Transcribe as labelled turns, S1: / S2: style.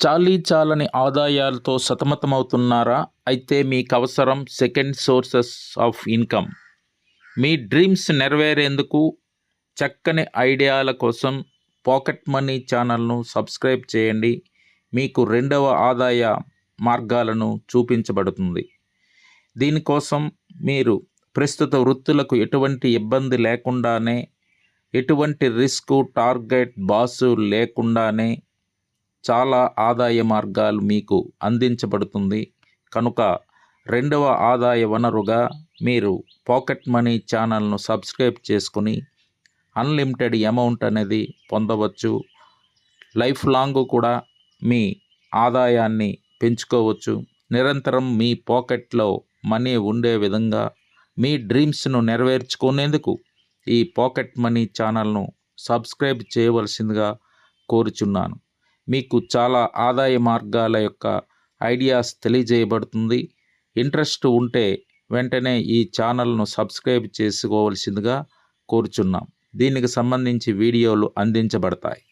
S1: చాలీచాలని ఆదాయాలతో సతమతమవుతున్నారా? అయితే మీకవసరం సెకండ్ సోర్సెస్ ఆఫ్ ఇన్కమ్. మీ డ్రీమ్స్ నెరవేరేందుకు చక్కని ఐడియాల కోసం పాకెట్ మనీ ఛానల్ను సబ్స్క్రైబ్ చేయండి. మీకు రెండవ ఆదాయ మార్గాలను చూపించబడుతుంది. దీనికోసం మీరు ప్రస్తుత వృత్తులకు ఎటువంటి ఇబ్బంది లేకుండానే, ఎటువంటి రిస్క్ టార్గెట్ బాసు లేకుండానే చాలా ఆదాయ మార్గాలు మీకు అందించబడుతుంది. కనుక రెండవ ఆదాయ వనరుగా మీరు పాకెట్ మనీ ఛానల్ను సబ్స్క్రైబ్ చేసుకుని అన్లిమిటెడ్ అమౌంట్ అనేది పొందవచ్చు. లైఫ్ లాంగ్ కూడా మీ ఆదాయాన్ని పెంచుకోవచ్చు. నిరంతరం మీ పాకెట్లో మనీ ఉండే విధంగా మీ డ్రీమ్స్ను నెరవేర్చుకునేందుకు ఈ పాకెట్ మనీ ఛానల్ను సబ్స్క్రైబ్ చేయవలసిందిగా కోరుచున్నాను. మీకు చాలా ఆదాయ మార్గాల యొక్క ఐడియాస్ తెలియజేయబడుతుంది. ఇంట్రెస్ట్ ఉంటే వెంటనే ఈ ఛానల్ను సబ్స్క్రైబ్ చేసుకోవలసిందిగా కోరుచున్నాం. దీనికి సంబంధించి వీడియోలు అందించబడతాయి.